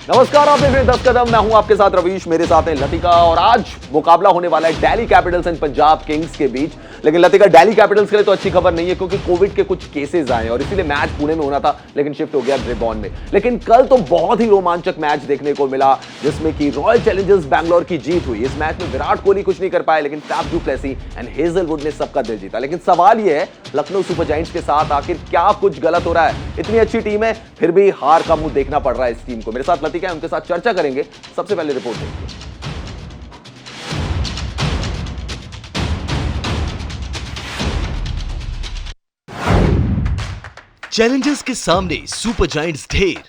नमस्कार, आप देख रहे हैं 10 कदम। मैं हूं आपके साथ रवीश, मेरे साथ है लतिका और आज मुकाबला होने वाला है Delhi Capitals and Punjab Kings के बीच। लेकिन लतिका, दिल्ली कैपिटल्स के लिए तो अच्छी खबर नहीं है क्योंकि कोविड के कुछ केसेस आए और इसीलिए मैच पुणे में होना था लेकिन शिफ्ट हो गया ब्रिबॉर्न में। लेकिन कल तो बहुत ही रोमांचक मैच देखने को मिला जिसमें कि रॉयल चैलेंजर्स बैंगलोर की जीत हुई। इस मैच में विराट कोहली कुछ नहीं कर पाए लेकिन Faf du Plessis and Hazlewood ने सबका दिल जीता। लेकिन सवाल यह है, लखनऊ सुपर जायंट्स के साथ आखिर क्या कुछ गलत हो रहा है? इतनी अच्छी टीम है फिर भी हार का मुंह देखना पड़ रहा है इस टीम को। मेरे साथ लतिका है, उनके साथ चर्चा करेंगे। सबसे पहले रिपोर्ट देखिए। चैलेंजर्स के सामने सुपर जायंट्स ढेर,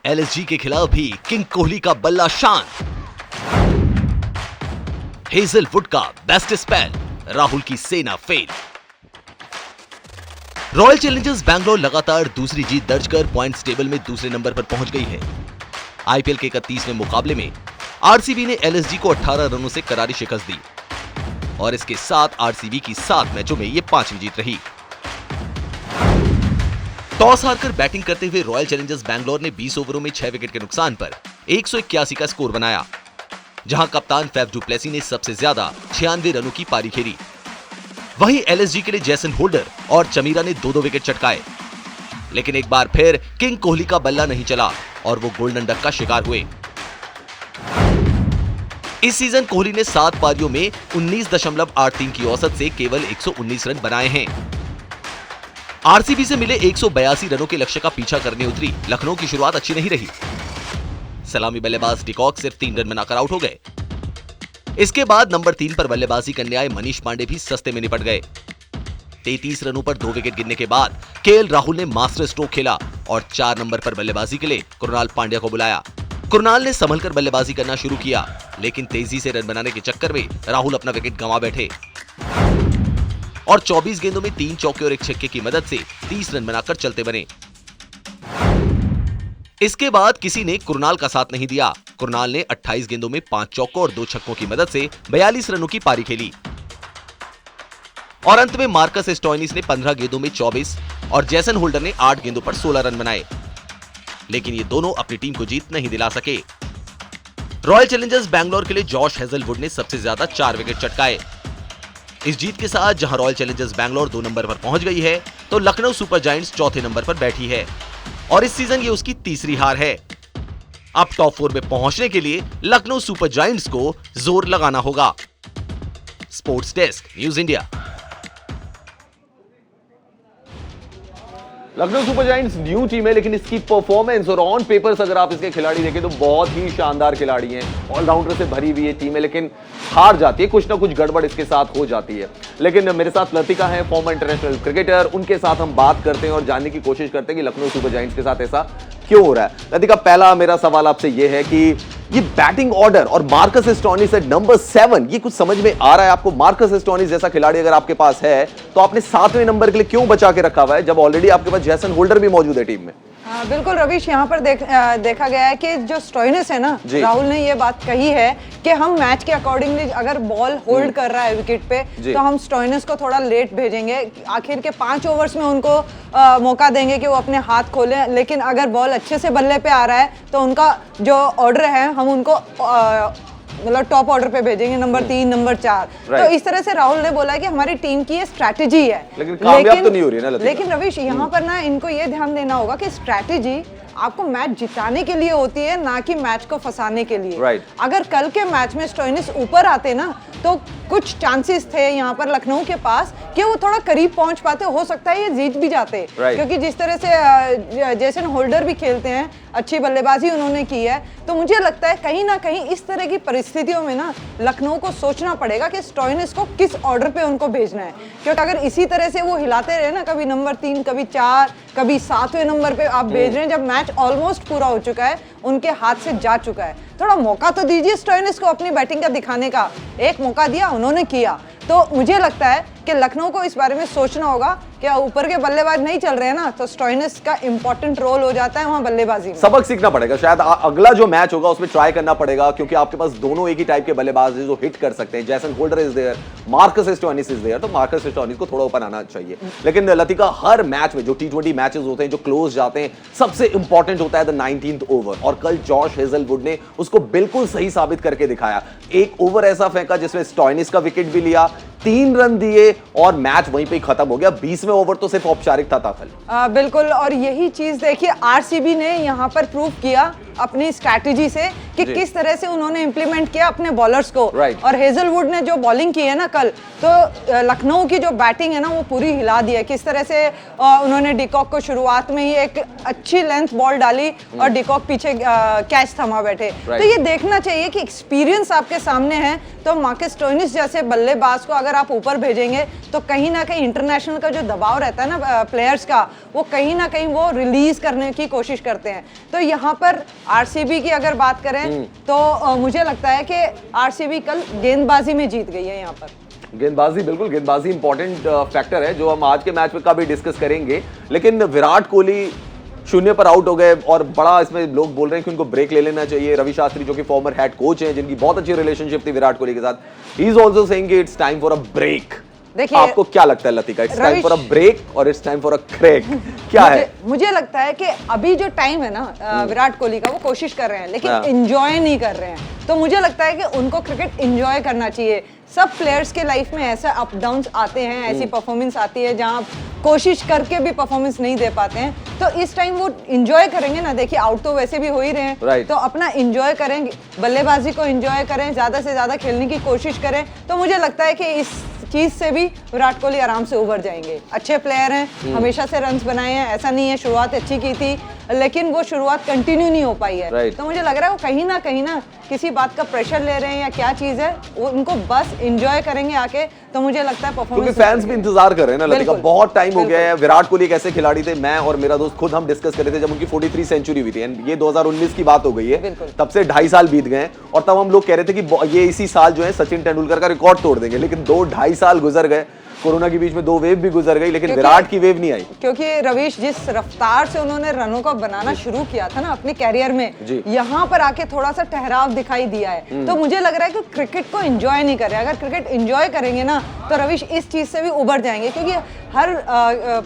एलएसजी के खिलाफ भी किंग कोहली का बल्ला शान, हेजलवुड का बेस्ट स्पेल, राहुल की सेना फेल। रॉयल चैलेंजर्स बैंगलोर लगातार दूसरी जीत दर्ज कर पॉइंट्स टेबल में दूसरे नंबर पर पहुंच गई है। आईपीएल के 31वें मुकाबले में आरसीबी ने एलएसजी को 18 रनों से करारी शिकस्त दी और इसके साथ आरसीबी की 7 मैचों में यह 5वीं जीत रही। टॉस हारकर बैटिंग करते हुए रॉयल चैलेंजर्स बैंगलोर ने 20 ओवरों में 6 विकेट के नुकसान पर 181 का स्कोर बनाया, जहां कप्तान फैफ डू प्लेसी ने सबसे ज्यादा 96 रनों की पारी खेली। वहीं एलएसजी के लिए जैसन होल्डर और चमीरा ने 2-2 विकेट चटकाए। लेकिन एक बार फिर किंग कोहली का बल्ला नहीं चला और वो गोल्डन डक का शिकार हुए। इस सीजन कोहली ने 7 पारियों में 19.83 की औसत से केवल 119 रन बनाए हैं। आरसीबी से मिले 182 रनों के लक्ष्य का पीछा करने उतरी लखनऊ की शुरुआत अच्छी नहीं रही। सलामी बल्लेबाज डिकॉक सिर्फ 3 रन बनाकर आउट हो गए। इसके बाद नंबर 3 पर बल्लेबाजी करने आए मनीष पांडे भी सस्ते में निपट गए। 33 रनों पर 2 विकेट गिरने के बाद केएल राहुल ने मास्टर स्ट्रोक खेला और 4 नंबर पर बल्लेबाजी के लिए कृणाल पांड्या को बुलाया। कृणाल ने संभलकर बल्लेबाजी करना शुरू किया लेकिन तेजी से रन बनाने के चक्कर में राहुल अपना विकेट गंवा बैठे और 24 गेंदों में 3 चौके और 1 छक्के की मदद से 30 रन बनाकर चलते बने। इसके बाद किसी ने कृणाल का साथ नहीं दिया। कृणाल ने 28 गेंदों में 5 चौकों और 2 छक्कों की मदद से 42 रनों की पारी खेली और अंत में मार्कस स्टोइनिस ने 15 गेंदों में 24 और जैसन होल्डर ने 8 गेंदों पर 16 रन बनाए। लेकिन ये दोनों अपनी टीम को जीत नहीं दिला सके। रॉयल चैलेंजर्स बैंगलोर के लिए जॉश हेजलवुड ने सबसे ज्यादा 4 विकेट चटकाए। इस जीत के साथ जहां रॉयल चैलेंजर्स बैंगलोर 2 नंबर पर पहुंच गई है तो लखनऊ सुपर जायंट्स 4थे नंबर पर बैठी है और इस सीजन ये उसकी तीसरी हार है। अब टॉप 4 में पहुंचने के लिए लखनऊ सुपर जायंट्स को जोर लगाना होगा। Sports desk, news India. Lucknow super giants new team है लेकिन इसकी परफॉर्मेंस और ऑन पेपर्स अगर आप इसके खिलाड़ी देखें तो बहुत ही शानदार खिलाड़ी हैं। ऑलराउंडर से भरी हुई ये टीम है लेकिन हार जाती है, कुछ ना कुछ गड़बड़ इसके साथ हो जाती है। लेकिन मेरे साथ लतिका है, फॉर्मर इंटरनेशनल क्रिकेटर, उनके साथ हम बात करते हैं और जानने की कोशिश करते हैं कि लखनऊ सुपर जायंट्स के साथ ऐसा क्यों हो रहा है। लतिका, पहला मेरा सवाल आपसे यह है कि ये बैटिंग ऑर्डर और मार्कस स्टोइनिस एट नंबर 7, ये कुछ समझ में आ रहा है आपको? मार्कस स्टोइनिस जैसा खिलाड़ी अगर आपके पास है तो आपने 7वें नंबर के लिए क्यों बचा के रखा हुआ है जब ऑलरेडी आपके पास जैसन होल्डर भी मौजूद है टीम में? बिल्कुल रवीश, यहाँ पर देखा गया है कि जो स्टोइनिस है ना, राहुल ने ये बात कही है कि हम मैच के अकॉर्डिंगली अगर बॉल होल्ड कर रहा है विकेट पे तो हम स्टोइनिस को थोड़ा लेट भेजेंगे, आखिर के 5 ओवर्स में उनको मौका देंगे कि वो अपने हाथ खोलें। लेकिन अगर बॉल अच्छे से बल्ले पे आ रहा है तो उनका जो ऑर्डर है हम उनको मतलब टॉप ऑर्डर पे भेजेंगे, नंबर 3, नंबर 4। तो इस तरह से राहुल ने बोला कि हमारी टीम की ये स्ट्रैटेजी है। लेकिन कामयाब तो नहीं हो रही ना लतिका। लेकिन रवीश, यहाँ पर ना इनको ये ध्यान देना होगा कि स्ट्रैटेजी आपको मैच जिताने के लिए होती है, ना कि मैच को फंसाने के लिए। अगर कल के मैच में स्टोइनिस ऊपर आते ना तो कुछ चांसेस थे यहाँ पर लखनऊ के पास कि वो थोड़ा करीब पहुंच पाते, हो सकता है ये जीत भी जाते। क्योंकि जिस तरह से जैसन होल्डर भी खेलते हैं, अच्छी बल्लेबाजी उन्होंने की है, तो मुझे लगता है कहीं ना कहीं इस तरह की परिस्थितियों में ना लखनऊ को सोचना पड़ेगा कि स्टोइनिस को किस ऑर्डर पे उनको भेजना है। क्योंकि अगर इसी तरह से वो हिलाते रहे ना, कभी नंबर 3, कभी 4, कभी 7वें नंबर पे आप भेज रहे हैं जब मैच ऑलमोस्ट पूरा हो चुका है, उनके हाथ से जा चुका है, थोड़ा मौका तो दीजिए स्टोइनिस को अपनी बैटिंग का दिखाने का। एक मौका दिया, उन्होंने किया। तो मुझे लगता है कि लखनऊ को इस बारे में सोचना होगा कि ऊपर के बल्लेबाज नहीं चल रहे हैं ना, तो स्टोइनिस का इंपॉर्टेंट रोल हो जाता है वहां बल्लेबाजी में। सबक सीखना पड़ेगा शायद, अगला जो मैच होगा उसमें ट्राई करना पड़ेगा, क्योंकि आपके पास दोनों एक ही टाइप के बल्लेबाज हैं जो हिट कर सकते हैं। Jason Holder is there, Marcus Stoinis is there, तो मार्कस स्टोइनिस को थोड़ा ऊपर आना चाहिए। लेकिन लतिका, हर मैच में जो T20 मैचेस होते हैं जो क्लोज जाते हैं, सबसे इंपॉर्टेंट होता है द 19th ओवर, और कल जॉश हेजलवुड ने उसको बिल्कुल सही साबित करके दिखाया। एक ओवर ऐसा फेंका जिसमें स्टोइनिस का विकेट भी लिया, 3 रन दिए और मैच वहीं पे खत्म हो गया। 20वें ओवर तो सिर्फ औपचारिक था कल। बिल्कुल, और यही चीज देखिए आरसीबी ने यहाँ पर प्रूव किया अपनी स्ट्रैटेजी से कि किस तरह से उन्होंने इंप्लीमेंट किया अपने बॉलर्स को। और हेजलवुड ने जो बॉलिंग की है ना कल, तो लखनऊ की जो बैटिंग है ना वो पूरी हिला दी है। किस तरह से उन्होंने डिकॉक को शुरुआत में ही एक अच्छी लेंथ बॉल डाली और डिकॉक पीछे कैच थमा बैठे। तो ये देखना चाहिए कि एक्सपीरियंस आपके सामने है, तो मार्कस स्टोइनिस जैसे बल्लेबाज को अगर आप ऊपर भेजेंगे तो कहीं ना कहीं इंटरनेशनल का जो दबाव रहता है ना प्लेयर्स का, वो कहीं ना कहीं वो रिलीज करने की कोशिश करते हैं। तो यहाँ पर आरसीबी की अगर बात करें तो मुझे लगता है कि आरसीबी कल गेंदबाजी में जीत गई है। यहाँ पर गेंदबाजी, बिल्कुल गेंदबाजी इंपॉर्टेंट फैक्टर है जो हम आज के मैच में का भी डिस्कस करेंगे। लेकिन विराट कोहली 0 पर आउट हो गए और बड़ा इसमें लोग बोल रहे हैं कि उनको ब्रेक ले लेना चाहिए। रवि शास्त्री जो कि फॉर्मर हेड कोच हैं, जिनकी बहुत अच्छी रिलेशनशिप थी विराट कोहली के साथ, he is also saying it's time for a break. देखिए, आपको क्या लगता है Latika, it's time for a break और it's time for a crack, क्या है? मुझे लगता है कि अभी जो टाइम है ना विराट कोहली का, वो कोशिश कर रहे हैं लेकिन एंजॉय नहीं कर रहे हैं। तो मुझे लगता है कि उनको क्रिकेट एंजॉय करना चाहिए। सब प्लेयर्स के लाइफ में ऐसा अप डाउन्स आते हैं, ऐसी परफॉर्मेंस आती है जहां कोशिश करके भी परफॉर्मेंस नहीं दे पाते हैं। तो इस टाइम वो एंजॉय करेंगे ना। देखिए आउट तो वैसे भी हो ही रहे हैं, तो अपना एंजॉय करेंगे, बल्लेबाजी को एंजॉय करें, ज्यादा से ज्यादा खेलने की कोशिश करें। तो मुझे लगता है कि इस चीज से भी विराट कोहली आराम से उभर जाएंगे। अच्छे प्लेयर हैं, हमेशा से रन्स बनाए हैं, ऐसा नहीं है शुरुआत अच्छी की थी लेकिन वो शुरुआत कंटिन्यू नहीं हो पाई है। तो मुझे लग रहा है वो कहीं ना किसी बात का प्रेशर ले रहे हैं या क्या चीज है, वो उनको बस एंजॉय करेंगे आके। तो मुझे लगता है परफॉर्मेंस, क्योंकि फैंस भी इंतजार कर रहे हैं ना लतिका, बहुत टाइम हो गया है। विराट कोहली एक ऐसे खिलाड़ी थे, मैं और मेरा दोस्त खुद हम डिस्कस कर रहे थे जब उनकी 43 सेंचुरी हुई थी, एंड ये 2019 की बात हो गई है, तब से 2.5 साल बीत गए। और तब हम लोग कह रहे थे कि ये इसी साल जो है सचिन तेंदुलकर का रिकॉर्ड तोड़ देंगे, लेकिन 2-2.5 साल गुजर गए। कोरोना के बीच में 2 वेव भी गुजर गई, लेकिन विराट की वेव नहीं आई। क्योंकि रवीश, जिस रफ्तार से उन्होंने रनों का बनाना शुरू किया था ना अपने कैरियर में, यहाँ पर आके थोड़ा सा ठहराव दिखाई दिया है। तो मुझे लग रहा है कि क्रिकेट को एंजॉय नहीं कर रहे। अगर क्रिकेट एंजॉय करेंगे ना तो रवीश इस चीज से भी उभर जाएंगे, क्योंकि हर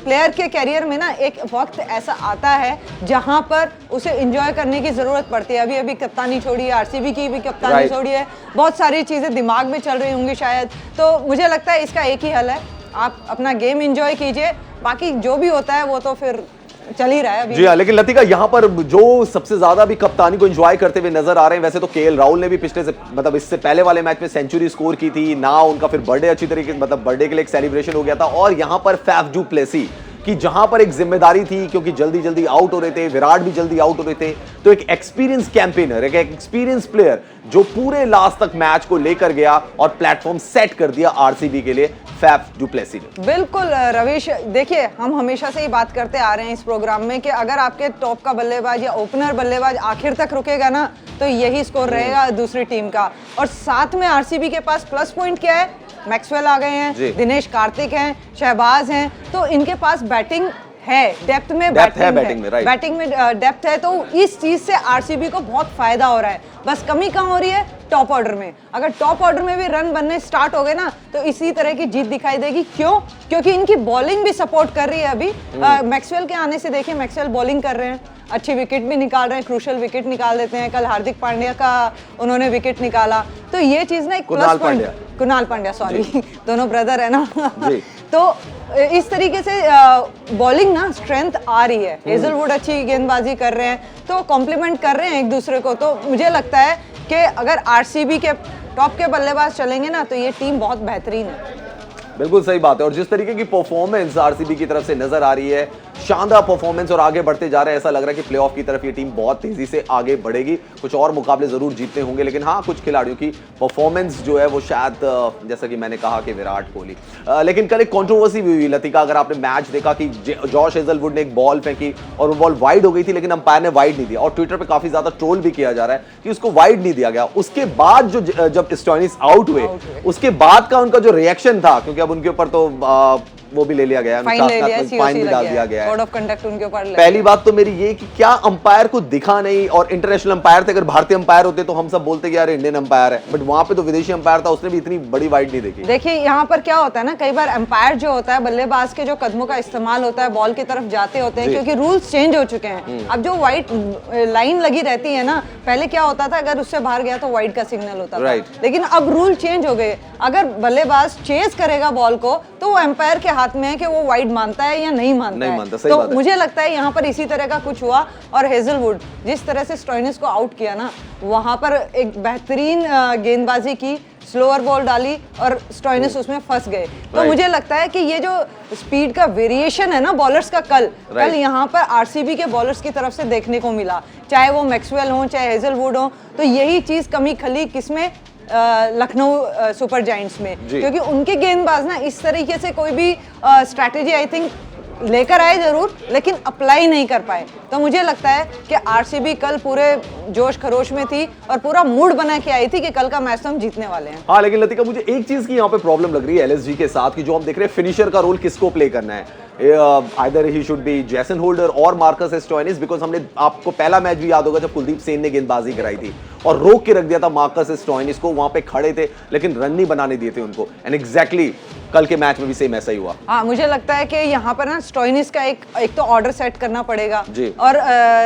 प्लेयर के कैरियर में ना एक वक्त ऐसा आता है जहां पर उसे एंजॉय करने की जरूरत पड़ती है। अभी कप्तानी छोड़ी है, आरसीबी की भी कप्तानी छोड़ी है, बहुत सारी चीजें दिमाग में चल रही होंगी शायद। तो मुझे लगता है इसका एक ही हल है, आप अपना गेम एंजॉय कीजिए, बाकी जो भी होता है वो तो फिर चल ही रहा है अभी। जी हाँ, लेकिन लतिका यहाँ पर जो सबसे ज्यादा भी कप्तानी को एंजॉय करते हुए नजर आ रहे हैं, वैसे तो केएल राहुल ने भी पिछले से मतलब इससे पहले वाले मैच में सेंचुरी स्कोर की थी ना, उनका फिर बर्थडे अच्छी तरीके से मतलब बर्थडे के लिए एक सेलिब्रेशन हो गया था। और यहाँ पर फैफ डू प्लेसी कि जहां पर एक जिम्मेदारी थी, क्योंकि जल्दी जल्दी आउट हो रहे थे, विराट भी जल्दी आउट हो रहे थे, तो एक एक्सपीरियंस कैंपेनर, एक एक्सपीरियंस प्लेयर जो पूरे लास्ट तक मैच को लेकर गया और प्लेटफॉर्म सेट कर दिया आरसीबी के लिए, फैफ डू प्लेसी ने। बिल्कुल रवीश, देखिए हम हमेशा से ही बात करते आ रहे हैं इस प्रोग्राम में कि अगर आपके टॉप का बल्लेबाज या ओपनर बल्लेबाज आखिर तक रुकेगा ना, तो यही स्कोर रहेगा दूसरी टीम का। और साथ में आरसीबी के पास प्लस पॉइंट क्या है, मैक्सवेल आ गए हैं, दिनेश कार्तिक हैं, शहबाज हैं, तो इनके पास बैटिंग है, डेप्थ में बैटिंग में डेप्थ है। तो इस चीज से आरसीबी को बहुत फायदा हो रहा है। बस कमी कहाँ हो रही है, टॉप ऑर्डर में। अगर टॉप ऑर्डर में भी रन बनने स्टार्ट हो गए ना, तो इसी तरह की जीत दिखाई देगी। क्यों? क्योंकि इनकी बॉलिंग भी सपोर्ट कर रही है अभी। मैक्सवेल के आने से देखिए, मैक्सवेल बॉलिंग कर रहे हैं, अच्छी विकेट भी निकाल रहे हैं, क्रूशियल विकेट निकाल देते हैं। कल हार्दिक पांड्या का उन्होंने विकेट निकाला, तो ये चीज ना एक plus point. Kunal Pandya, sorry दोनों ब्रदर है ना तो इस तरीके से बॉलिंग ना स्ट्रेंथ आ रही है। हेजलवुड अच्छी गेंदबाजी कर रहे हैं, तो कॉम्प्लीमेंट कर रहे हैं एक दूसरे को। तो मुझे लगता है कि अगर आरसीबी के टॉप के बल्लेबाज चलेंगे ना, तो ये टीम बहुत बेहतरीन है। बिल्कुल सही बात है। और जिस तरीके की परफॉर्मेंस आरसीबी की तरफ से नजर आ रही है, शानदार परफॉर्मेंस और आगे बढ़ते जा रहे हैं। ऐसा लग रहा है कि प्लेऑफ की तरफ ये टीम बहुत तेजी से आगे बढ़ेगी। कुछ और मुकाबले जरूर जीतने होंगे, लेकिन हाँ, कुछ खिलाड़ियों की परफॉर्मेंस जो है वो शायद जैसा कि मैंने कहा कि विराट कोहली। लेकिन कल एक कंट्रोवर्सी भी हुई लतिका, अगर आपने मैच देखा कि जॉश हेजलवुड ने एक बॉल फेंकी और वो बॉल वाइड हो गई थी, लेकिन अंपायर ने वाइड नहीं दिया और ट्विटर पे काफी ज्यादा ट्रोल भी किया जा रहा है कि उसको वाइड नहीं दिया गया। उसके बाद जब स्टोइनिस आउट हुए उसके बाद का उनका जो रिएक्शन था, क्योंकि अब उनके ऊपर तो वो भी ले लिया गया, फाइन भी डाल दिया गया है, कोड ऑफ कंडक्ट उनके ऊपर। पहली बात तो मेरी ये कि क्या अंपायर को दिखा नहीं, और इंटरनेशनल अंपायर थे, अगर भारतीय अंपायर होते तो हम सब बोलते कि यार इंडियन अंपायर है, बट वहां पे तो विदेशी अंपायर था, उसने भी इतनी बड़ी वाइड नहीं देखी। देखिए यहाँ पर क्या होता है ना, कई बार अंपायर जो होता है बल्लेबाज के जो कदमों का इस्तेमाल होता है बॉल की तरफ जाते होते हैं, क्योंकि रूल्स चेंज हो चुके हैं। अब जो व्हाइट लाइन लगी रहती है ना, पहले क्या होता था, अगर उससे बाहर गया तो व्हाइट का सिग्नल होता था, लेकिन अब रूल चेंज हो गए। अगर बल्लेबाज चेज करेगा बॉल को तो वो अंपायर के हाथ में है कि वो वाइड मानता है या नहीं मानता है। तो मुझे लगता है यहाँ पर इसी तरह का कुछ हुआ। और हेजलवुड जिस तरह से स्टोइनिस को आउट किया ना, वहां पर एक बेहतरीन गेंदबाजी की, स्लोअर बॉल डाली और स्टोइनिस उसमें फंस गए। तो मुझे लगता है कि ये जो स्पीड का वेरिएशन है ना बॉलर्स का, कल यहाँ पर आरसीबी के बॉलर्स की तरफ से देखने को मिला, चाहे वो मैक्सवेल हो चाहे हेजलवुड हो। तो यही चीज कमी खली किसमें, लखनऊ सुपर जायंट्स में, क्योंकि उनके गेंदबाज ना इस तरीके से कोई भी स्ट्रैटेजी आई थिंक लेकर आए जरूर, लेकिन अप्लाई नहीं कर पाए। तो मुझे लगता है कि आरसीबी कल पूरे जोश खरोश में थी और पूरा मूड बना के आई थी कि कल का मैच तो हम जीतने वाले हैं। हाँ, लेकिन लतिका मुझे एक चीज की यहाँ पे प्रॉब्लम लग रही है एलएसजी के साथ, कि जो हम देख रहे हैं फिनिशर का रोल किसको प्ले करना है। Either he should be Jason holder और मार्कस स्टोइनिस, बिकॉज हमने, आपको पहला मैच भी याद होगा जब कुलदीप सेन ने गेंदबाजी कराई थी और रोक के रख दिया था मार्कस स्टोइनिस को, वहां पे खड़े थे लेकिन रन नहीं बनाने दिए थे उनको। एंड एग्जैक्टली कल के मैच में भी सेम ऐसा ही हुआ। हाँ, मुझे लगता है कि यहाँ पर ना स्टोइनिस का एक तो ऑर्डर सेट करना पड़ेगा जी। और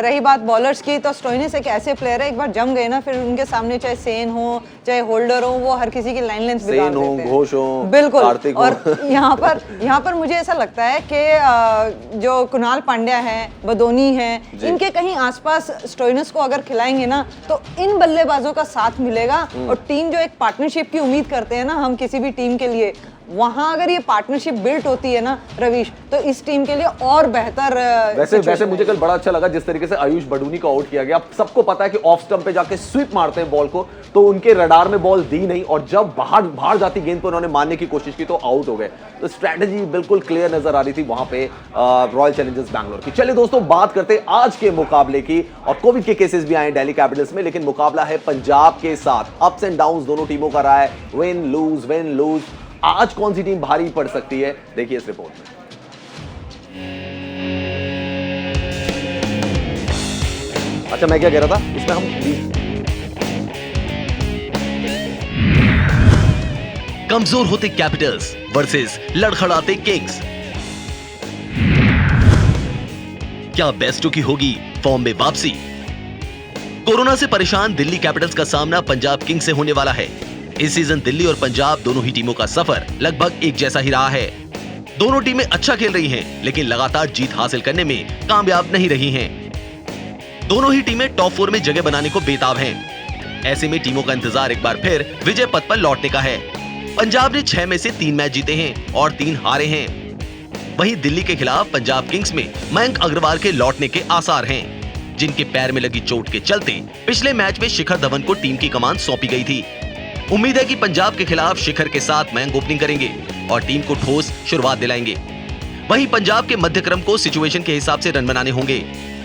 रही बात बॉलर्स की, तो स्टोइनिस एक ऐसे प्लेयर है, एक बार जम गए ना फिर उनके सामने चाहे सेन हो चाहे होल्डर हो, वो हर किसी की लाइन लेंथ बिगाड़ देते हैं। घोष हो, बिल्कुल। और यहाँ पर मुझे ऐसा लगता है कि जो कुणाल पांड्या है, बदोनी है, इनके कहीं आसपास स्टोइनिस को अगर खिलाएंगे ना तो इन बल्लेबाजों का साथ मिलेगा। और टीम जो एक पार्टनरशिप की उम्मीद करते हैं ना हम किसी भी टीम के लिए, वहां अगर ये पार्टनरशिप बिल्ट होती है ना रवीश, तो इस टीम के लिए और बेहतर। वैसे मुझे कल बड़ा अच्छा लगा जिस तरीके से आयुष बडूनी को आउट किया गया। सबको पता है कि ऑफ स्टंप पे जाके स्वीप मारते हैं बॉल को, तो उनके रडार में बॉल दी नहीं, और जब बाहर जाती गेंद पर उन्होंने मारने की कोशिश की तो आउट हो गए। तो स्ट्रैटेजी बिल्कुल क्लियर नजर आ रही थी वहां पे रॉयल चैलेंजर्स बैंगलोर की। चलिए दोस्तों, बात करते हैं आज के मुकाबले की। और कोविड के केसेस भी आए दिल्ली कैपिटल्स में, लेकिन मुकाबला है पंजाब के साथ। अप्स एंड डाउन्स दोनों टीमों का रहा है, विन लूज। आज कौन सी टीम भारी पड़ सकती है, देखिए इस रिपोर्ट में। अच्छा, मैं क्या कह रहा था इसमें, हम कमजोर होते कैपिटल्स वर्सेस लड़खड़ाते किंग्स। क्या बेस्टो की होगी फॉर्म में वापसी? कोरोना से परेशान दिल्ली कैपिटल्स का सामना पंजाब किंग्स से होने वाला है। इस सीजन दिल्ली और पंजाब दोनों ही टीमों का सफर लगभग एक जैसा ही रहा है। दोनों टीमें अच्छा खेल रही हैं, लेकिन लगातार जीत हासिल करने में कामयाब नहीं रही हैं। दोनों ही टीमें टॉप 4 में जगह बनाने को बेताब हैं। ऐसे में टीमों का इंतजार एक बार फिर विजय पथ पर लौटने का है। पंजाब ने 6 में से 3 मैच जीते हैं और 3 हारे हैं। वहीं दिल्ली के खिलाफ पंजाब किंग्स में मयंक अग्रवाल के लौटने के आसार हैं, जिनके पैर में लगी चोट के चलते पिछले मैच में शिखर धवन को टीम की कमान सौंपी गई थी। उम्मीद है कि पंजाब के खिलाफ शिखर के साथ मयंक ओपनिंग करेंगे और टीम को ठोस शुरुआत दिलाएंगे। वहीं पंजाब के मध्यक्रम को सिचुएशन के हिसाब से रन बनाने होंगे।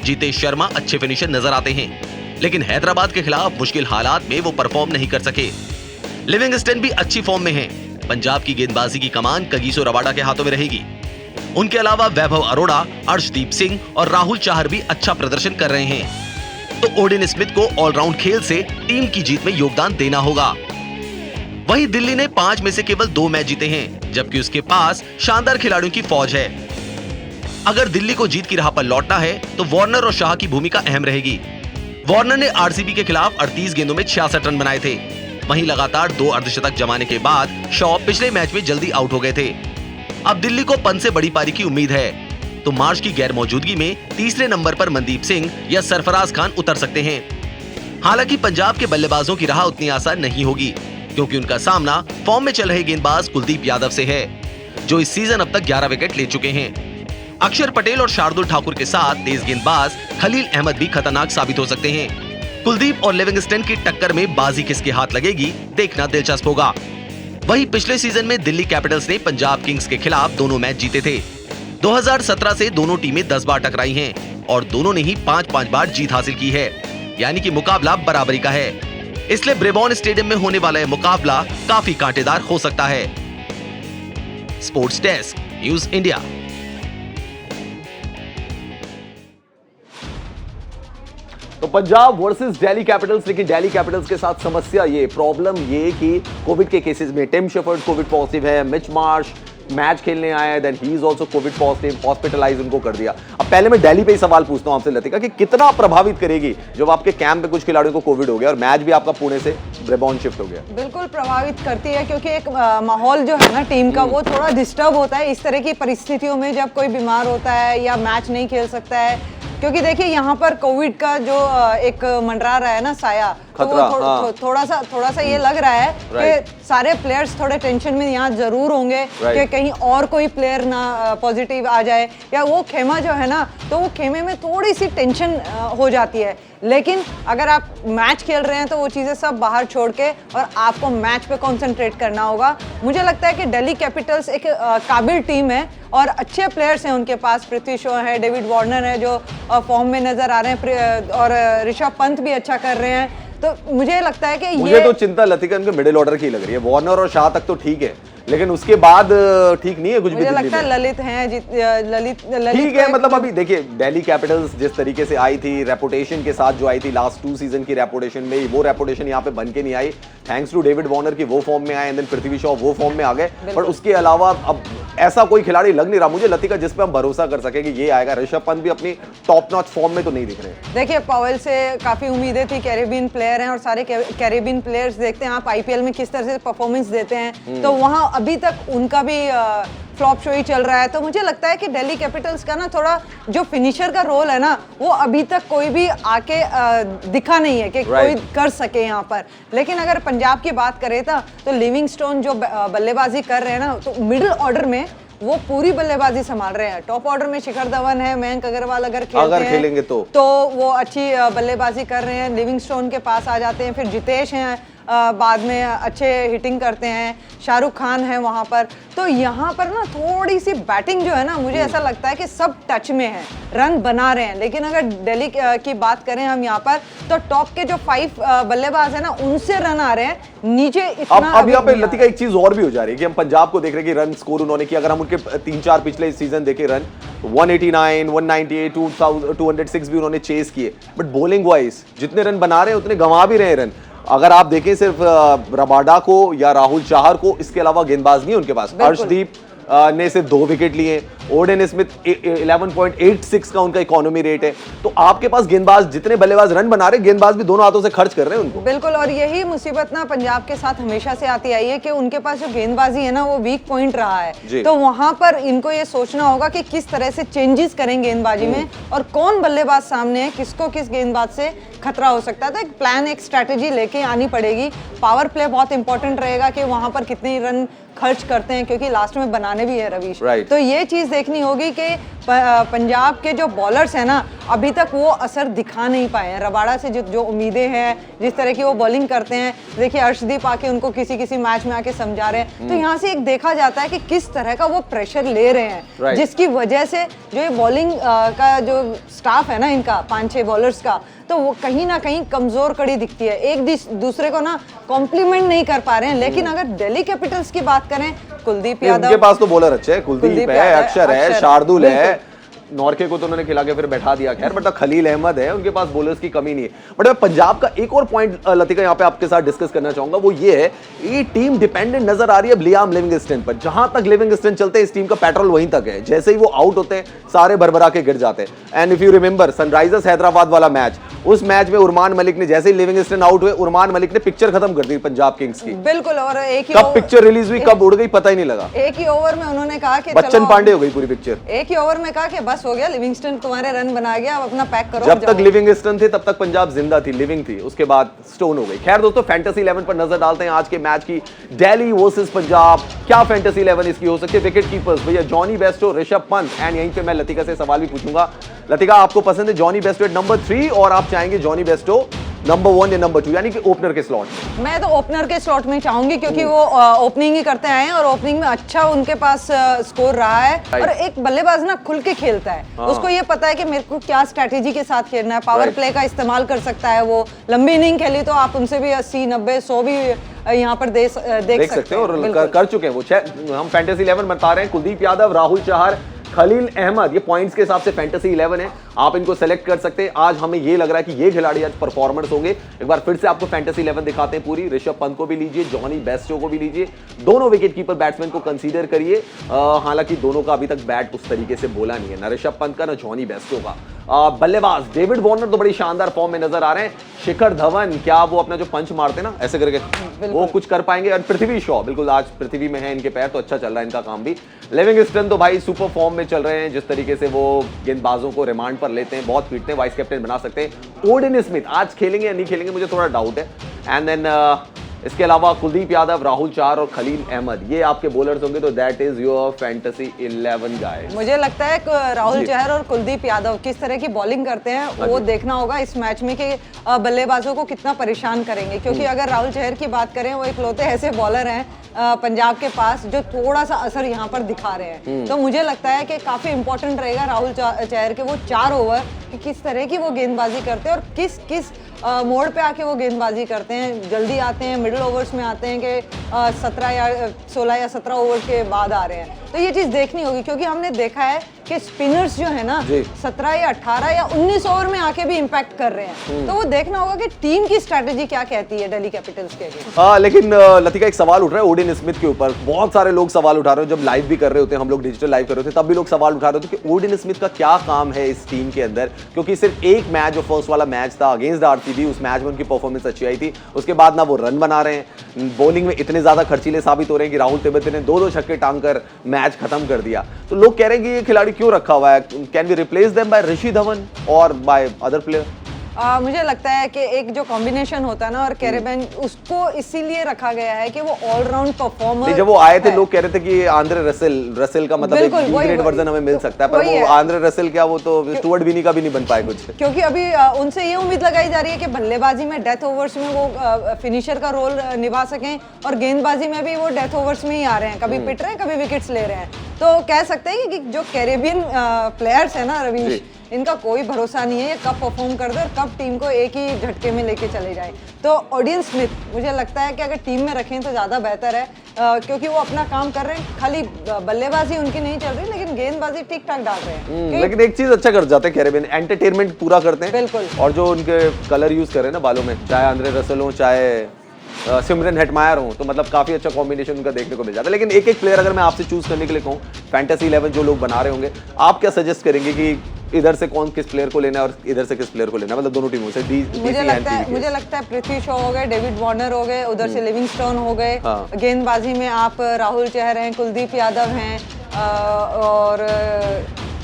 जितेश शर्मा अच्छे फिनिशर नजर आते हैं, लेकिन हैदराबाद के खिलाफ मुश्किल हालात में वो परफॉर्म नहीं कर सके। लिविंगस्टन भी अच्छी फॉर्म में हैं। पंजाब की गेंदबाजी की कमान कगिसो रबाडा के हाथों में रहेगी। उनके अलावा वैभव अरोड़ा, अर्शदीप सिंह और राहुल चाहर भी अच्छा प्रदर्शन कर रहे हैं। तो ओडिन स्मिथ को ऑलराउंड खेल से टीम की जीत में योगदान देना होगा। वहीं दिल्ली ने 5 में से केवल 2 मैच जीते हैं, जबकि उसके पास शानदार खिलाड़ियों की फौज है। अगर दिल्ली को जीत की राह पर लौटना है तो वार्नर और शाह की भूमिका अहम रहेगी। वार्नर ने आरसीबी के खिलाफ 38 गेंदों में 66 रन बनाए थे। वहीं लगातार 2 अर्धशतक जमाने के बाद शॉ पिछले मैच में जल्दी आउट हो गए थे। अब दिल्ली को पंत से बड़ी पारी की उम्मीद है, तो मार्श की गैर मौजूदगी में तीसरे नंबर पर मनदीप सिंह या सरफराज खान उतर सकते हैं। हालांकि पंजाब के बल्लेबाजों की राह उतनी आसान नहीं होगी, क्योंकि उनका सामना फॉर्म में चल रहे गेंदबाज कुलदीप यादव से है, जो इस सीजन अब तक 11 विकेट ले चुके हैं। अक्षर पटेल और शार्दुल ठाकुर के साथ तेज गेंदबाज खलील अहमद भी खतरनाक साबित हो सकते हैं। कुलदीप और लिविंगस्टन की टक्कर में बाजी किसके हाथ लगेगी, देखना दिलचस्प होगा। वहीं पिछले सीजन में दिल्ली कैपिटल्स ने पंजाब किंग्स के खिलाफ दोनों मैच जीते थे। 2017 से दोनों टीमें 10 बार टकराई हैं और दोनों ने ही 5-5 बार जीत हासिल की है, यानी कि मुकाबला बराबरी का है। इसलिए ब्रेबॉर्न स्टेडियम में होने वाला यह मुकाबला काफी कांटेदार हो सकता है। Sports desk, news India. तो पंजाब वर्सेस दिल्ली कैपिटल्स, लेकिन दिल्ली कैपिटल्स के साथ समस्या ये, प्रॉब्लम ये कि कोविड के केसेस में टिम शेफर्ड कोविड पॉजिटिव है, मिच मार्श मैच खेलने आया, then he is also covid positive, hospitalise उनको कर दिया। अब पहले मैं दिल्ली पे ही सवाल पूछता हूं आपसे लतिका कि कितना प्रभावित करेगी जब आपके कैंप में कुछ खिलाड़ियों को कोविड हो गया और मैच भी आपका पुणे से ब्रेबॉर्न शिफ्ट हो गया? बिल्कुल प्रभावित करती है, क्योंकि एक माहौल जो है ना टीम का वो थोड़ा डिस्टर्ब होता है इस तरह की परिस्थितियों में, जब कोई बीमार होता है या मैच नहीं खेल सकता है। क्योंकि देखिए यहाँ पर कोविड का जो एक मंडरा रहा है ना साया, तो वो थोड़ा सा ये लग रहा है कि सारे प्लेयर्स थोड़े टेंशन में यहाँ जरूर होंगे कि कहीं और कोई प्लेयर ना पॉजिटिव आ जाए, या वो खेमा जो है ना, तो वो खेमे में थोड़ी सी टेंशन हो जाती है। लेकिन अगर आप मैच खेल रहे हैं तो वो चीज़ें सब बाहर छोड़ के और आपको मैच पे कंसंट्रेट करना होगा। मुझे लगता है कि दिल्ली कैपिटल्स एक काबिल टीम है और अच्छे प्लेयर्स हैं उनके पास। पृथ्वी शॉ है, डेविड वार्नर है जो फॉर्म में नजर आ रहे हैं, और ऋषभ पंत भी अच्छा कर रहे हैं। तो मुझे लगता है कि मुझे तो चिंता लतिका इनके मिडिल ऑर्डर की लग रही है। वार्नर और शाह तक तो ठीक है, लेकिन उसके बाद ठीक नहीं है कुछ भी। मुझे लगता है ललित ठीक है, मतलब अभी देखिए दिल्ली कैपिटल्स जिस तरीके से आई थी, रेपुटेशन के साथ जो आई थी लास्ट 2 सीजन की रेपुटेशन में, वो रेपुटेशन यहाँ पे बन के नहीं आई। थैंक्स टू डेविड वार्नर की वो फॉर्म में आए, एंड देन पृथ्वी शॉ वो फॉर्म में आ गए। पर उसके अलावा अब ऐसा कोई खिलाड़ी लग नहीं रहा मुझे लतिका जिस पे हम भरोसा कर सके कि ये आएगा। ऋषभ पंत भी अपनी टॉप नॉच फॉर्म में तो नहीं दिख रहे। देखिए पॉवेल से काफी उम्मीदें थी, कैरेबियन प्लेयर हैं और सारे कैरेबियन प्लेयर्स देखते हैं आप आईपीएल में किस तरह से परफॉर्मेंस देते हैं, तो वहाँ अभी तक उनका भी फ्लॉप शो ही चल रहा है। तो मुझे लगता है कि दिल्ली कैपिटल्स का ना थोड़ा जो फिनिशर का रोल है ना, वो अभी तक कोई भी आके दिखा नहीं है कि कोई कर सके यहाँ पर। लेकिन अगर पंजाब की बात करें तो लिविंगस्टोन जो बल्लेबाजी कर रहे हैं ना, तो मिडिल ऑर्डर में वो पूरी बल्लेबाजी संभाल रहे हैं। टॉप ऑर्डर में शिखर धवन है, मयंक अग्रवाल अगर खेलेंगे तो वो अच्छी बल्लेबाजी कर रहे हैं, लिविंगस्टोन के पास आ जाते हैं। फिर जितेश हैं, बाद में अच्छे हिटिंग करते हैं, शाहरुख खान है वहाँ पर। तो यहाँ पर ना थोड़ी सी बैटिंग जो है ना, मुझे ऐसा लगता है कि सब टच में है, रन बना रहे हैं। लेकिन अगर दिल्ली की बात करें हम यहाँ पर, तो टॉप के जो 5 बल्लेबाज है ना, उनसे रन आ रहे हैं, नीचे इतना अब यहाँ पे लतिका एक चीज और भी हो जा रही है कि हम पंजाब को देख रहे हैं कि रन स्कोर उन्होंने किया। अगर हम उनके 3-4 पिछले सीजन देखे रन, 189, 198, 206 भी उन्होंने चेस किए, बट बॉलिंग वाइज जितने रन बना रहे हैं उतने गंवा भी रहे रन। अगर आप देखें सिर्फ रबाडा को या राहुल चाहर को, इसके अलावा गेंदबाज नहीं है उनके पास। अर्शदीप ने सिर्फ 2 विकेट लिए, ओडेन स्मिथ 11.86 का उनका इकोनॉमी रेट है। तो आपके पास गेंदबाज जितने बल्लेबाज रन बना रहे, गेंदबाज भी दोनों हाथों से खर्च कर रहे हैं उनको। बिल्कुल, और यही मुसीबत ना पंजाब के साथ हमेशा से आती आई है कि उनके पास जो गेंदबाजी है ना, वो वीक पॉइंट रहा है। तो वहां पर इनको ये सोचना होगा कि किस तरह से चेंजेस करें गेंदबाजी में, और कौन बल्लेबाज सामने है, किसको किस गेंदबाज से खतरा हो सकता है। तो एक प्लान, एक स्ट्रैटेजी लेके आनी पड़ेगी। पावर प्ले बहुत इंपॉर्टेंट रहेगा कि वहां पर कितने रन खर्च करते हैं, क्योंकि लास्ट में बनाने भी है रवीश। तो ये चीज देखनी होगी कि पंजाब के जो बॉलर्स हैं ना, अभी तक वो असर दिखा नहीं पाए हैं। रबाडा से जो उम्मीदें हैं, जिस तरह की वो बॉलिंग करते हैं, देखिए अर्शदीप आके उनको किसी मैच में आके समझा रहे हैं। तो यहाँ से एक देखा जाता है कि किस तरह का वो प्रेशर ले रहे हैं, जिसकी वजह से जो ये बॉलिंग का जो स्टाफ है ना इनका, 5-6 बॉलर्स का, तो वो कहीं ना कहीं कमजोर कड़ी दिखती है, एक दूसरे को ना कॉम्प्लीमेंट नहीं कर पा रहे हैं। लेकिन अगर दिल्ली कैपिटल्स की बात करें, कुलदीप यादव, उनके पास तो बॉलर अच्छे हैं, कुलदीप है, अक्षर है, शार्दुल है, नॉर्के को तो उन्होंने खिला के फिर बैठा दिया, खैर, बट खलील अहमद है, उनके पास बॉलर्स की कमी नहीं है। बट मैं पंजाब का एक और पॉइंट लतिका यहाँ पे आपके साथ डिस्कस करना चाहूंगा, वो ये है, ये टीम डिपेंडेंट नजर आ रही है लियाम लिविंगस्टन पर। जहां तक लिविंगस्टन चलते हैं, इस टीम का पेट्रोल वहीं तक है। जैसे ही वो आउट होते हैं, सारे भरभरा के गिर जाते हैं। And if you remember Sunrisers Hyderabad वाला मैच, उस मैच में उरमान मलिक ने, जैसे ही लिविंगस्टन आउट हुए, उरमान मलिक ने पिक्चर खत्म कर दी पंजाब किंग्स की। बिल्कुल, और एक ही कब पिक्चर रिलीज हुई, कब उड़ गई, पता ही नहीं लगा। एक ही ओवर में उन्होंने कहा कि बच्चन पांडे हो गई पूरी पिक्चर। एक ही ओवर में कहा कि बस हो गया, लिविंगस्टन तुम्हारे रन बना गया, अब अपना पैक करो। जब तक लिविंगस्टन थे तब तक पंजाब जिंदा थी, लिविंग थी, उसके बाद स्टोन हो गई। खैर दोस्तों, फैंटेसी 11 पर नजर डालते हैं आज के मैच की। दिल्ली वर्सेस पंजाब, क्या फैंटेसी 11 इसकी हो सकती है? विकेट कीपर्स भैया Jonny Bairstow, Rishabh Pant, and यहीं पे मैं लतिका से सवाल भी पूछूंगा। लतिका, आपको पसंद है जॉनी बेस्टो एट नंबर 3 और आप चाहेंगे जॉनी बेस्टो नंबर 1 या नंबर 2, यानी कि ओपनर के स्लॉट? मैं तो ओपनर के स्लॉट में चाहूंगी, क्योंकि वो ओपनिंग ही करते आए हैं और ओपनिंग में अच्छा उनके पास स्कोर रहा है। और एक बल्लेबाज ना खुल के खेलता है, उसको ये पता है कि मेरे को क्या स्ट्रैटेजी के साथ खेलना है, पावर प्ले का इस्तेमाल कर सकता है। वो लंबी इनिंग खेली तो आप उनसे भी 80, 90, 100 भी यहाँ पर देख सकते हैं और कर चुके हैं वो। हम फैंटेसी 11 बता रहे हैं, कुलदीप यादव, राहुल चहर, खलील अहमद, ये पॉइंट्स के हिसाब से फैंटेसी 11 है, आप इनको सेलेक्ट कर सकते हैं। आज हमें ये लग रहा है कि ये खिलाड़ी आज परफॉर्मर्स होंगे। एक बार फिर से आपको फैंटेसी 11 दिखाते हैं पूरी। ऋषभ पंत को भी लीजिए, जॉनी बेस्टो को भी लीजिए, दोनों विकेट कीपर बैट्समैन को कंसीडर करिए। हालांकि दोनों का अभी तक बैट उस तरीके से बोला नहीं है, ना ऋषभ पंत का ना जॉनी बेस्टो का। बल्लेबाज डेविड वार्नर तो बड़ी शानदार फॉर्म में नजर आ रहे हैं। शिखर धवन, क्या वो अपना जो पंच मारते ना ऐसे करके वो कुछ कर पाएंगे? और पृथ्वी शॉ, बिल्कुल आज पृथ्वी में है इनके पैर, तो अच्छा चल रहा है इनका काम भी। लिविंगस्टन तो भाई सुपर फॉर्म में चल रहे हैं, जिस तरीके से वो गेंदबाजों को रिमांड पर लेते हैं, बहुत पीटते हैं, वाइस कैप्टन बना सकते हैं। ओडिन स्मिथ आज खेलेंगे या नहीं खेलेंगे, मुझे थोड़ा डाउट है। एंड देन इसके अलावा कुलदीप यादव, राहुल चहर और खलील अहमद, ये आपके बॉलर्स होंगे। तो that is your fantasy 11 guys. मुझे लगता है कि राहुल चहर और कुलदीप यादव किस तरह की बॉलिंग करते हैं वो देखना होगा इस मैच में कि बल्लेबाजों को कितना परेशान करेंगे। क्योंकि अगर राहुल चहर की बात करें, वो इकलौते ऐसे बॉलर हैं पंजाब के पास जो थोड़ा सा असर यहाँ पर दिखा रहे हैं। तो मुझे लगता है कि काफी इंपॉर्टेंट रहेगा राहुल चहर के वो 4 ओवर कि किस तरह की वो गेंदबाजी करते हैं और किस किस मोड़ पे आके वो गेंदबाजी करते हैं। जल्दी आते हैं, मिडिल ओवर्स में आते हैं कि 16 या 17 ओवर के बाद आ रहे हैं। तो ये चीज़ देखनी होगी, क्योंकि हमने देखा है कि स्पिनर्स जो है ना 17 या 18 या 19 ओवर में आके भी इम्पैक्ट कर रहे हैं। तो वो देखना होगा कि टीम की स्ट्रैटेजी क्या कहती है दिल्ली कैपिटल्स के लिए। लेकिन लतिका एक सवाल उठ रहा है ओडिन स्मिथ के ऊपर। बहुत सारे लोग सवाल उठा रहे हैं, जब लाइव भी कर रहे होते हैं, हम लोग डिजिटल लाइव कर रहे होते हैं, तब भी लोग सवाल उठा रहे होते हैं कि ओडिन स्मिथ का क्या काम है इस टीम के अंदर। क्योंकि सिर्फ एक मैच, जो फर्स्ट वाला मैच था अगेंस्ट आरसीबी, उस मैच में उनकी परफॉर्मेंस अच्छी आई थी। उसके बाद ना वो रन बना रहे हैं, बॉलिंग में इतने ज्यादा खर्चीले साबित हो रहे हैं कि राहुल तिवारी ने 2-2 छक्के टांग कर मैच खत्म कर दिया। तो लोग कह रहे हैं कि ये खिलाड़ी क्यों रखा हुआ है? Can we replace them by Rishi Dhawan और बाय अदर प्लेयर? मुझे लगता है कि एक जो कॉम्बिनेशन होता है ना, और कैरेबियन, उसको इसीलिए रखा गया है कि वो ऑलराउंड परफॉर्मर। जब वो आए थे लोग कह रहे थे कि आंद्रे रसेल का मतलब एक ग्रेट वर्जन हमें मिल सकता है, पर वो आंद्रे रसेल क्या, वो तो स्टुअर्ट विनी का भी नहीं बन पाए कुछ। क्योंकि अभी उनसे ये उम्मीद लगाई जा रही है कि बल्लेबाजी में डेथ ओवर्स में वो फिनिशर का रोल निभा सकें, और गेंदबाजी में भी वो डेथ ओवर्स में ही आ रहे हैं, कभी पिट रहे हैं, कभी विकेट्स ले रहे हैं। तो कह सकते हैं कि जो कैरेबियन प्लेयर्स है ना रवीश, इनका कोई भरोसा नहीं है ये कब परफॉर्म कर दे और कब टीम को एक ही झटके में लेके चले जाए। तो ओडिन स्मिथ मुझे लगता है कि अगर टीम में रखें तो ज़्यादा बेहतर है, क्योंकि वो अपना काम कर रहे हैं। खाली बल्लेबाजी उनकी नहीं चल रही, लेकिन गेंदबाजी ठीक ठाक डाल रहे हैं। लेकिन एक चीज अच्छा कर जाते हैं कैरेबियन, एंटरटेनमेंट पूरा करते हैं। बिल्कुल। और जो उनके कलर यूज कर रहे हैं ना बालों में, चाहे आंद्रे रसेल हो, चाहे सिमरन हेटमायर हो, तो मतलब काफी अच्छा कॉम्बिनेशन उनका देखने को मिल जाता है। लेकिन एक एक प्लेयर अगर मैं आपसे चूज करने के लिए कहूँ, फैंटेसी 11 जो लोग बना रहे होंगे, आप क्या सजेस्ट करेंगे कि इधर से कौन किस प्लेयर को लेना है और इधर से किस प्लेयर को लेना है, मतलब दोनों टीमों से? मुझे लगता है पृथ्वी शॉ हो गए, डेविड वार्नर हो गए, उधर से लिविंगस्टोन हो गए। गेंदबाजी में आप राहुल चहर हैं, कुलदीप यादव हैं, और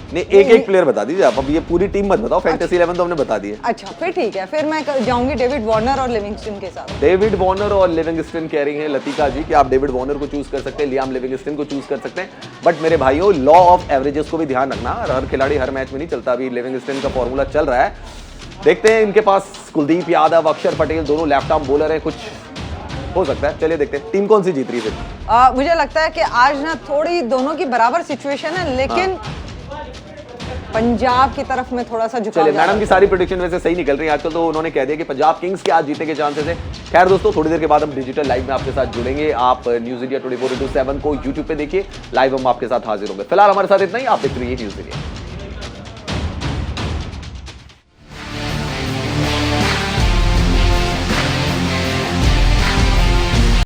नहीं, एक एक प्लेयर बता दीजिए आप, अब ये पूरी टीम मत बताओ। फैंटेसी 11 तो हमने बता दी है। अच्छा, फिर ठीक है, फिर मैं जाऊंगी डेविड वार्नर और लिविंगस्टन के साथ। डेविड वार्नर और लिविंगस्टन कह रही हैं लतिका जी कि आप डेविड वार्नर को चूज कर सकते हैं, लियाम लिविंगस्टन को चूज कर सकते हैं। बट मेरे भाइयों, लॉ ऑफ एवरेजेस को भी ध्यान रखना, हर खिलाड़ी हर मैच में नहीं चलता। अभी लिविंगस्टन का फॉर्मूला चल रहा है, देखते हैं। इनके पास कुलदीप यादव, अक्षर पटेल, दोनों लेफ्ट आर्म बॉलर है, कुछ हो सकता है। चलिए देखते हैं टीम कौन सी जीत रही है। मुझे लगता है कि आज ना थोड़ी दोनों की बराबर सिचुएशन है, लेकिन पंजाब की तरफ में थोड़ा सा झुकाव। चलिए, मैडम की सारी प्रेडिक्शन वैसे सही निकल रही है आजकल, तो उन्होंने कह दिया कि पंजाब किंग्स के आज जीते के चांसेस है। खैर दोस्तों, थोड़ी देर के बाद हम डिजिटल लाइव में आपके साथ जुड़ेंगे। आप न्यूज इंडिया 24/7 को यूट्यूब पे देखिए, लाइव हम आपके साथ हाजिर होंगे। फिलहाल हमारे साथ इतना ही, आप देख रही है न्यूज इंडिया।